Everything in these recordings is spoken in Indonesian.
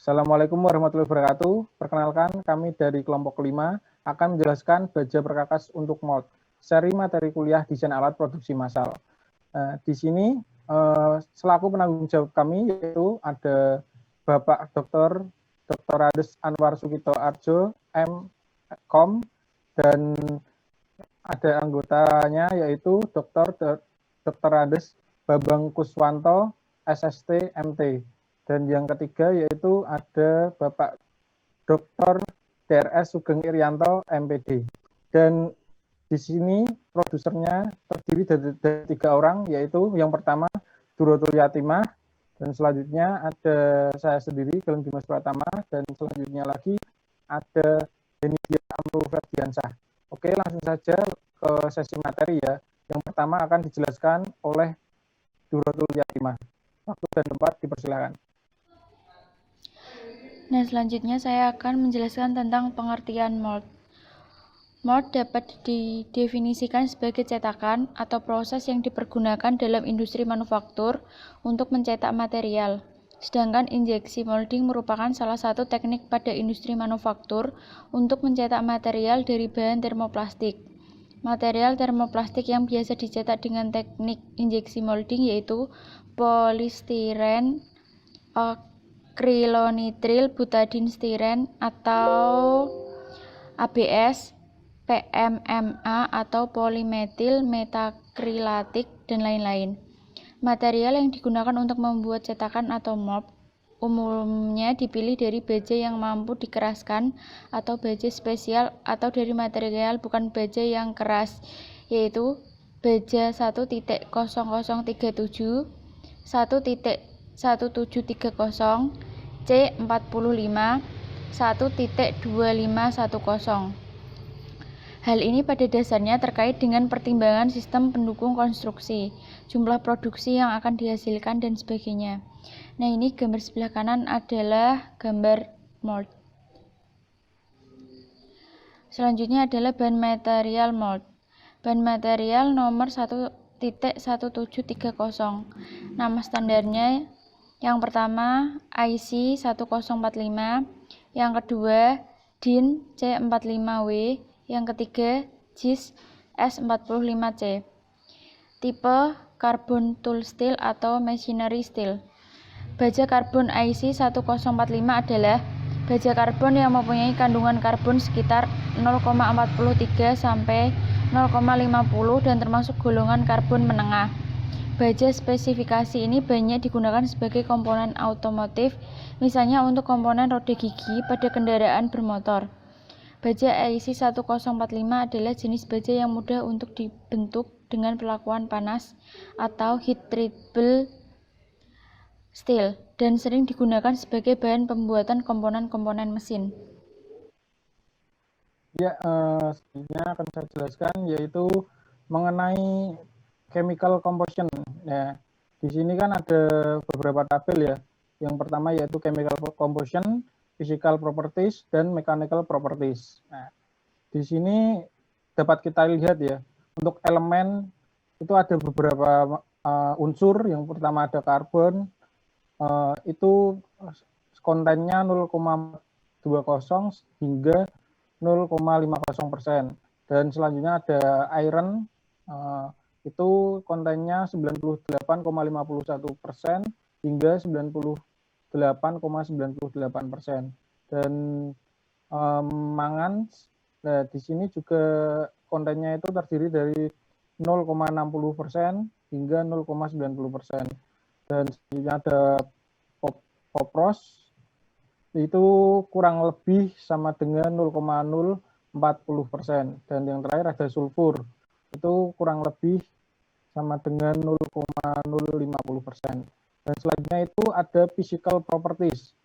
Assalamualaikum warahmatullahi wabarakatuh. Perkenalkan, kami dari kelompok 5 akan menjelaskan baja perkakas untuk MOLD, seri materi kuliah desain alat produksi massal. Di sini selaku penanggung jawab kami yaitu ada Bapak Dr. Ades Anwar Sukito Arjo, M.Com, dan ada anggotanya yaitu Dr. Ades Babang Kuswanto, SST, MT. Dan yang ketiga yaitu ada Bapak Dr. DRS Sugeng Irianto, MPD. Dan di sini produsernya terdiri dari 3 orang, yaitu yang pertama Durotul Yatimah, dan selanjutnya ada saya sendiri, Geleng Dimas Pratama, dan selanjutnya lagi ada Denisia Amrul Ferdiansah. Oke, langsung saja ke sesi materi ya. Yang pertama akan dijelaskan oleh Durotul Yatimah. Waktu dan tempat dipersilakan. Nah, selanjutnya saya akan menjelaskan tentang pengertian mold. Mold dapat didefinisikan sebagai cetakan atau proses yang dipergunakan dalam industri manufaktur untuk mencetak material. Sedangkan injeksi molding merupakan salah satu teknik pada industri manufaktur untuk mencetak material dari bahan termoplastik. Material termoplastik yang biasa dicetak dengan teknik injeksi molding yaitu polistiren, akrilonitril, butadiene stiren atau ABS, PMMA atau polimetil metakrilatik, dan lain-lain. Material yang digunakan untuk membuat cetakan atau mold umumnya dipilih dari baja yang mampu dikeraskan atau baja spesial atau dari material bukan baja yang keras, yaitu baja 1.0037, 1.1730, C45, 1.2510. Hal ini pada dasarnya terkait dengan pertimbangan sistem pendukung konstruksi, jumlah produksi yang akan dihasilkan, dan sebagainya. Nah, ini gambar sebelah kanan adalah gambar mold. Selanjutnya adalah bahan material mold. Bahan material nomor 1.1730. Nama standarnya yang pertama IC 1045, yang kedua DIN C45W, yang ketiga JIS S45C. Tipe carbon tool steel atau machinery steel. Baja karbon IC 1045 adalah baja karbon yang mempunyai kandungan karbon sekitar 0,43 sampai 0,50 dan termasuk golongan karbon menengah. Baja spesifikasi ini banyak digunakan sebagai komponen otomotif, misalnya untuk komponen roda gigi pada kendaraan bermotor. Baja IC 1045 adalah jenis baja yang mudah untuk dibentuk dengan perlakuan panas atau heat treatable steel dan sering digunakan sebagai bahan pembuatan komponen-komponen mesin. Ya, selanjutnya akan saya jelaskan yaitu mengenai chemical composition. Ya, di sini kan ada beberapa tabel ya. Yang pertama yaitu chemical composition, physical properties, dan mechanical properties. Nah, di sini dapat kita lihat ya, untuk elemen itu ada beberapa unsur. Yang pertama ada karbon, itu kontennya 0,20 hingga 0,50%. Dan selanjutnya ada iron, itu kontennya 98,51% hingga 98,98%. Dan mangan, nah di sini juga kontennya itu terdiri dari 0,60% hingga 0,90%. Dan selanjutnya ada popros, itu kurang lebih sama dengan 0,040%. Dan yang terakhir ada sulfur, itu kurang lebih sama dengan 0,050%. Dan selanjutnya itu ada physical properties.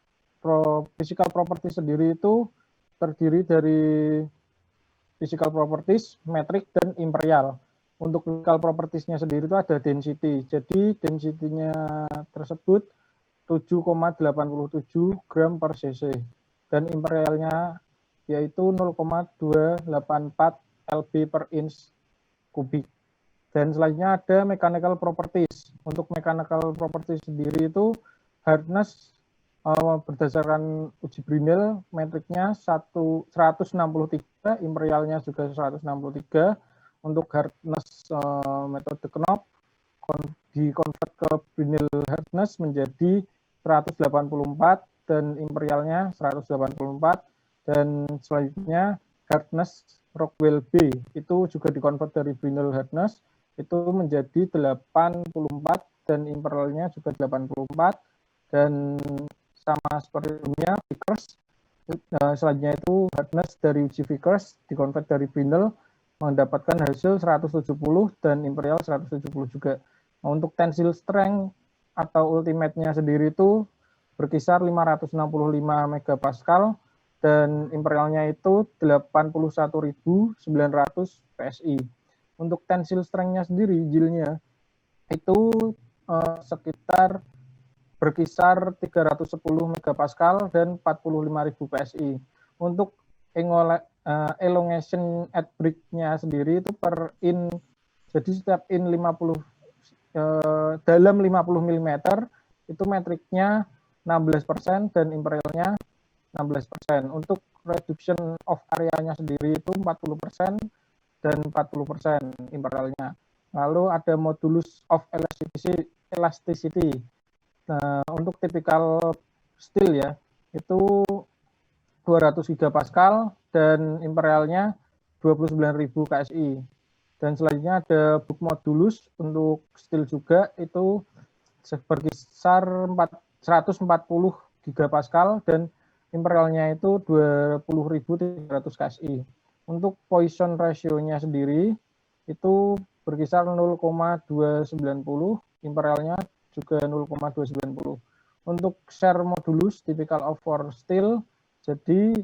Physical properties sendiri itu terdiri dari physical properties, metrik, dan imperial. Untuk physical properties-nya sendiri itu ada density. Jadi density-nya tersebut 7,87 gram per cc, dan imperialnya yaitu 0,284 lb per inch kubik. Dan selanjutnya ada mechanical properties. Untuk mechanical properties sendiri itu hardness berdasarkan uji Brinell metriknya 163, imperialnya juga 163. Untuk hardness metode Knoop dikonvert ke Brinell hardness menjadi 184 dan imperialnya 184. Dan selanjutnya hardness Rockwell B itu juga dikonvert dari Brinell hardness itu menjadi 84 dan imperialnya juga 84. Dan sama seperti sebelumnya Vickers, selanjutnya itu hardness dari uji Vickers dikonvert dari Brinell mendapatkan hasil 170 dan imperial 170 juga. Nah, untuk tensile strength atau ultimate-nya sendiri itu berkisar 565 megapascal dan imperialnya itu 81.900 PSI. Untuk tensile strength-nya sendiri, yield-nya itu sekitar berkisar 310 megapascal dan 45.000 PSI. Untuk elongation at break-nya sendiri itu per in, jadi setiap in 50 dalam 50 mm itu metriknya 16% dan imperialnya 16%. Untuk reduction of area-nya sendiri itu 40% dan 40% imperialnya. Lalu ada modulus of elasticity. Nah, untuk tipikal steel ya, itu 200 gigapascal dan imperialnya 29.000 KSI. Dan selanjutnya ada book modulus untuk steel juga itu berkisar 140 gigapascal dan imperialnya itu 20.300 KSI. Untuk poison ratio-nya sendiri itu berkisar 0,290, imperialnya juga 0,290. Untuk share modulus typical of for steel, jadi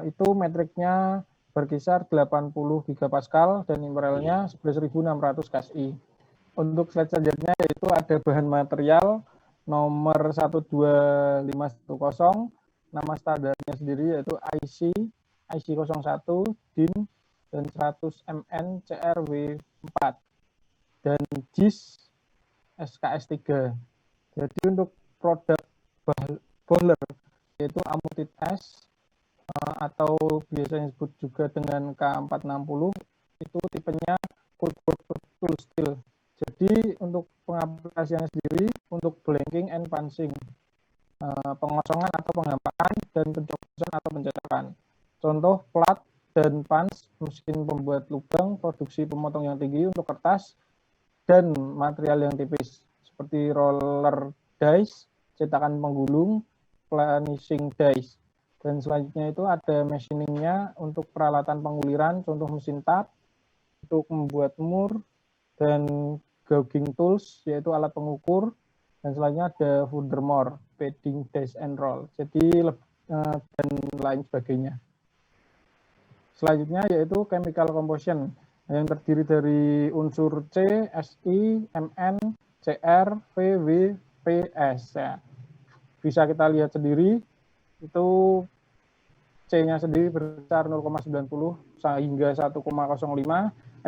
itu metriknya berkisar 80 gigapascal dan imperialnya 11.600 KSI. Untuk slide selanjutnya yaitu ada bahan material nomor 12510, nama standarnya sendiri yaitu IC01, DIN, dan 100 MN CRW4, dan JIS SKS3. Jadi untuk produk boiler yaitu Amutit S atau biasanya disebut juga dengan K460 itu tipenya cold tool steel. Jadi untuk pengaplikasiannya sendiri untuk blanking and punching, pengosongan atau penghampakan dan pencokosan atau pencetakan. Contoh plat dan punch, mesin pembuat lubang, produksi pemotong yang tinggi untuk kertas dan material yang tipis seperti roller dice, cetakan penggulung, planishing dice. Dan selanjutnya itu ada machiningnya untuk peralatan penguliran, contoh mesin tap, untuk membuat mur, dan gouging tools, yaitu alat pengukur. Dan selanjutnya ada furthermore, padding dice and roll. Jadi dan lain sebagainya. Selanjutnya yaitu chemical composition yang terdiri dari unsur C, Si, Mn, Cr, V, W, P, S. Ya. Bisa kita lihat sendiri, itu C-nya sendiri berkisar 0,90 hingga 1,05,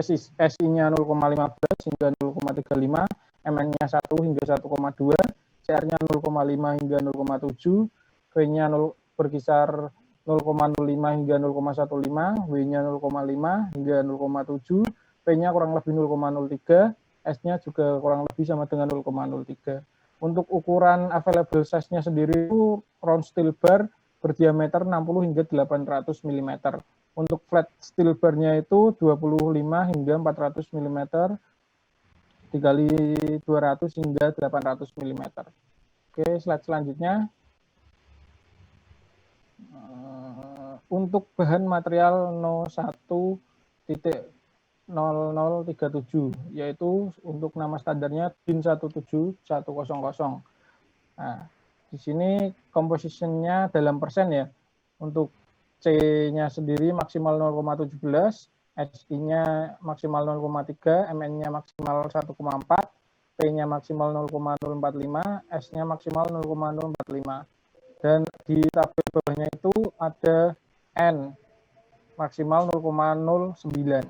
Si-nya 0,15 hingga 0,35, Mn-nya 1 hingga 1,2, Cr-nya 0,5 hingga 0,7, V-nya berkisar 0,05 hingga 0,15, W-nya 0,5 hingga 0,7, P-nya kurang lebih 0,03, S-nya juga kurang lebih sama dengan 0,03. Untuk ukuran available size-nya sendiri itu round steel bar berdiameter 60 hingga 800 mm. Untuk flat steel bar-nya itu 25 hingga 400 mm, dikali 200 hingga 800 mm. Oke, slide selanjutnya. Untuk bahan material 01.0037, yaitu untuk nama standarnya DIN 17100. Nah, di sini composition-nya dalam persen ya. Untuk C-nya sendiri maksimal 0,17, Si-nya maksimal 0,3, Mn-nya maksimal 1,4, P-nya maksimal 0,045, S-nya maksimal 0,045. Dan di tabel bawahnya itu ada N maksimal 0,09.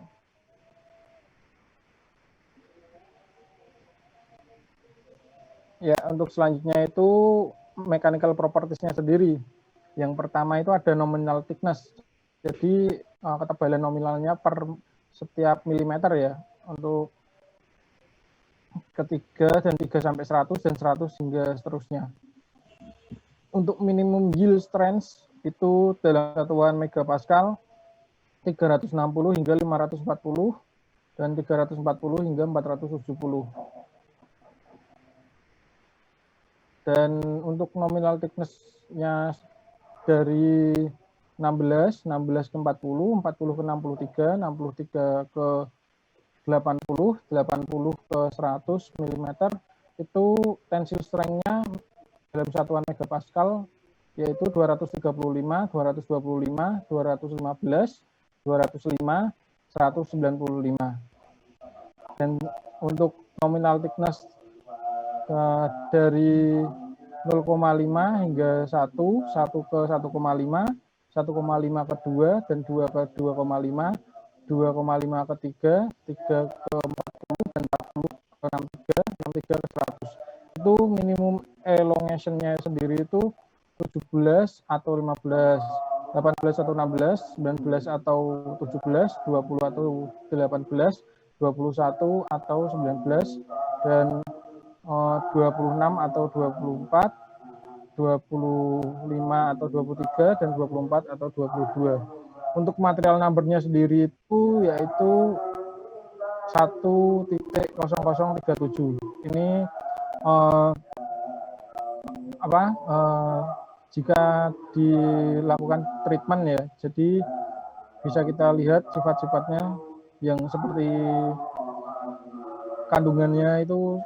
Ya, untuk selanjutnya itu mechanical properties-nya sendiri. Yang pertama itu ada nominal thickness. Jadi ketebalan nominalnya per setiap milimeter ya, untuk ketiga dan 3 sampai 100 dan 100 hingga seterusnya. Untuk minimum yield strength itu dalam satuan megapascal 360 hingga 540 dan 340 hingga 470. Dan untuk nominal thickness-nya dari 16 ke 40, 40 ke 63, 63 ke 80, 80 ke 100 mm, itu tensile strength-nya dalam satuan megapascal yaitu 235, 225, 215, 205, 195. Dan untuk nominal thickness dari 0,5 hingga 1, 1 ke 1,5, 1,5 ke 2, dan 2 ke 2,5, 2,5 ke 3, 3 ke 40, dan 40 ke 63, 63 ke 100. Itu minimum elongation-nya sendiri itu 17 atau 15, 18 atau 16, 19 atau 17, 20 atau 18, 21 atau 19, dan 26 atau 24, 25 atau 23, dan 24 atau 22. Untuk material number-nya sendiri itu yaitu 1.0037. Ini jika dilakukan treatment ya, jadi bisa kita lihat sifat-sifatnya yang seperti kandungannya itu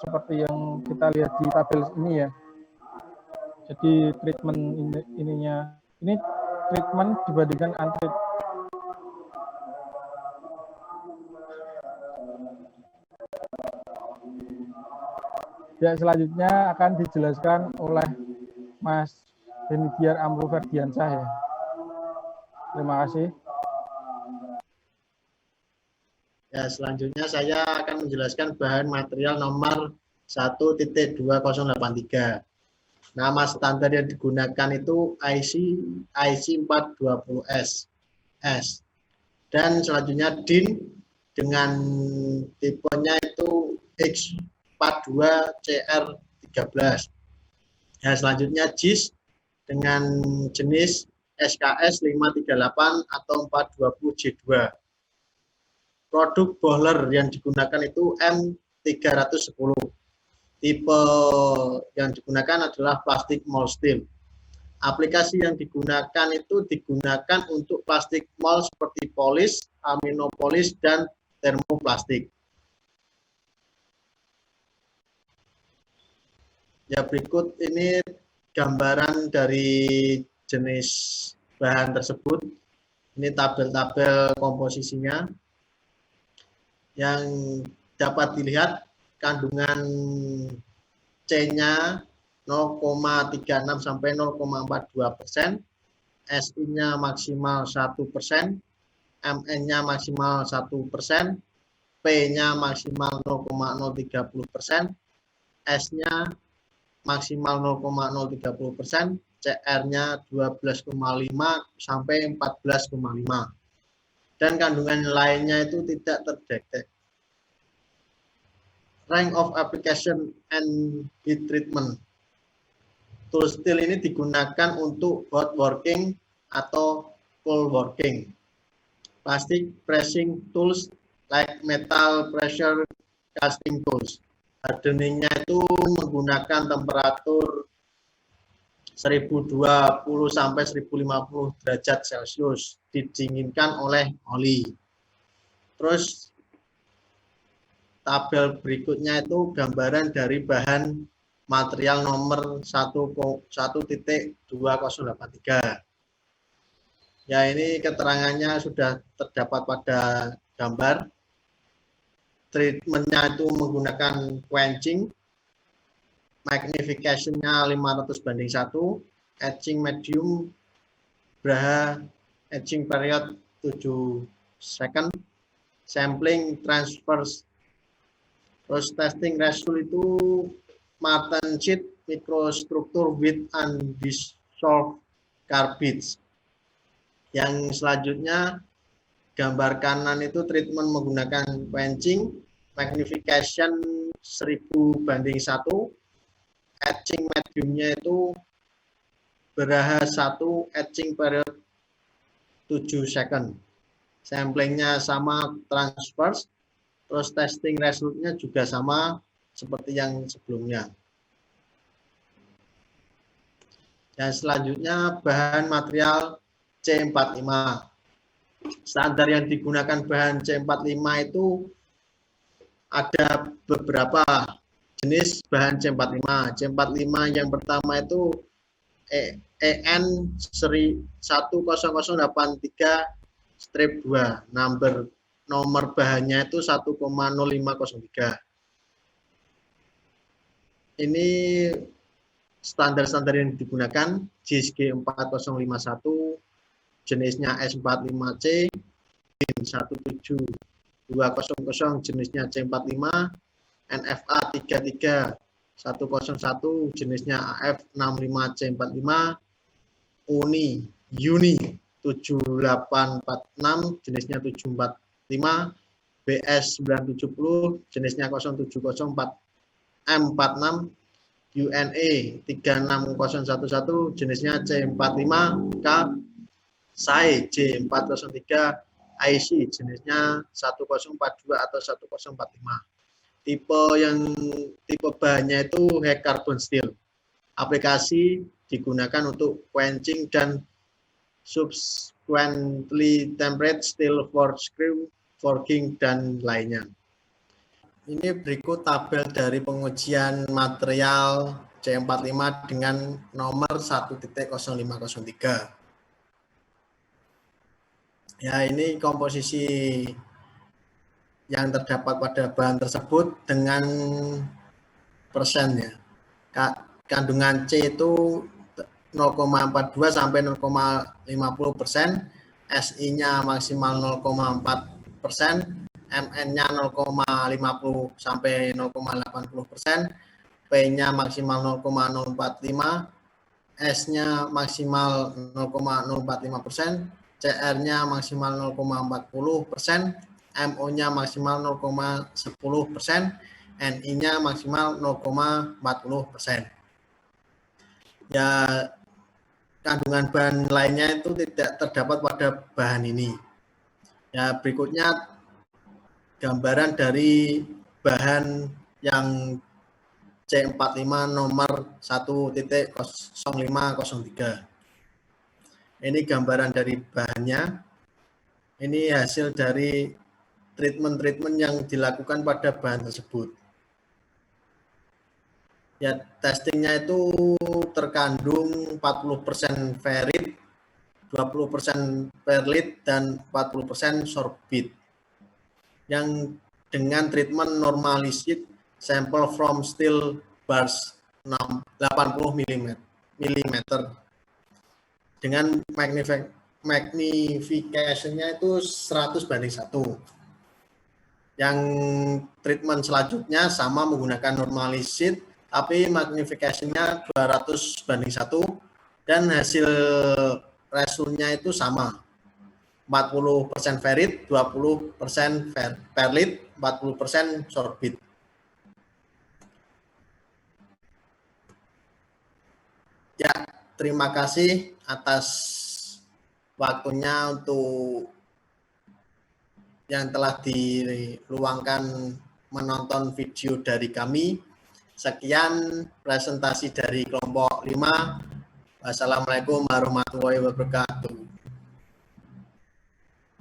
seperti yang kita lihat di tabel ini ya. Jadi treatment ini treatment dibandingkan untreated. Ya, selanjutnya akan dijelaskan oleh Mas Henidiar Amru Ferdiansyah ya. Terima kasih. Ya, selanjutnya saya akan menjelaskan bahan material nomor 1.2083. Nama standar yang digunakan itu IC420S. Dan selanjutnya DIN dengan tipenya itu X42CR13. Ya, selanjutnya JIS dengan jenis SKS 538 atau 420J2. Produk boiler yang digunakan itu M310. Tipe yang digunakan adalah plastik mold steel. Aplikasi yang digunakan itu digunakan untuk plastik mold seperti polis, aminopolis, dan termoplastik. Ya, berikut ini gambaran dari jenis bahan tersebut. Ini tabel-tabel komposisinya. Yang dapat dilihat kandungan C-nya 0,36 sampai 0,42%, Si-nya maksimal 1%, Mn-nya maksimal 1%, P-nya maksimal 0,030%, S-nya maksimal 0,030%, CR-nya 12,5 sampai 14,5. Dan kandungan lainnya itu tidak terdetek. Range of application and heat treatment. Tool steel ini digunakan untuk hot working atau cold working. Plastic pressing tools like metal pressure casting tools. Hardeningnya itu menggunakan temperatur 1020 sampai 1050 derajat Celcius, didinginkan oleh oli. Terus tabel berikutnya itu gambaran dari bahan material nomor 1.2083. Ya, ini keterangannya sudah terdapat pada gambar. Treatmentnya itu menggunakan quenching, magnification-nya 500:1, etching medium, Braha etching period 7 second, sampling transfers. Terus testing result itu Martin sheet mikrostruktur with undissolved carbides. Yang selanjutnya, gambar kanan itu treatment menggunakan quenching, magnification 1000:1, etching mediumnya itu beraha 1, etching period 7 second. Samplingnya sama transverse, terus testing resultnya juga sama seperti yang sebelumnya. Dan selanjutnya bahan material C45. Standar yang digunakan bahan C45 itu ada beberapa jenis bahan C45. C45 yang pertama itu EN 10083-2, nomor bahannya itu 1,0503. Ini standar-standar yang digunakan, JISG 4051, jenisnya S45C, DIN 17200, jenisnya C45, NFA 33101, jenisnya AF65C45, UNI 7846, jenisnya 745, BS 970, jenisnya 070M46, UNE 36011, jenisnya C45K, SAE J403, IC jenisnya 1042 atau 1045. Tipe bahannya itu high carbon steel. Aplikasi digunakan untuk quenching dan subsequently tempered steel for screw forging dan lainnya. Ini berikut tabel dari pengujian material C45 dengan nomor 1.0503. Ya, ini komposisi yang terdapat pada bahan tersebut dengan persennya. Kandungan C itu 0,42 sampai 0,50%, SI-nya maksimal 0,4%, MN-nya 0,50 sampai 0,80%, P-nya maksimal 0,045, S-nya maksimal 0,045%, CR-nya maksimal 0,40%, MO-nya maksimal 0,10%, NI-nya maksimal 0,40%. Ya, kandungan bahan lainnya itu tidak terdapat pada bahan ini. Ya, berikutnya gambaran dari bahan yang C45 nomor 1.0503. Ini gambaran dari bahannya. Ini hasil dari treatment-treatment yang dilakukan pada bahan tersebut. Ya, testingnya itu terkandung 40% ferrit, 20% perlit, dan 40% sorbit. Yang dengan treatment normalised sample from steel bars 80 mm dengan magnification-nya itu 100:1. Yang treatment selanjutnya sama menggunakan normalised, tapi magnification-nya 200:1 dan hasil resultnya itu sama. 40% ferrit, 20% perlit, 40% sorbit. Ya, terima kasih atas waktunya untuk yang telah diluangkan menonton video dari kami. Sekian presentasi dari kelompok 5. Wassalamualaikum warahmatullahi wabarakatuh.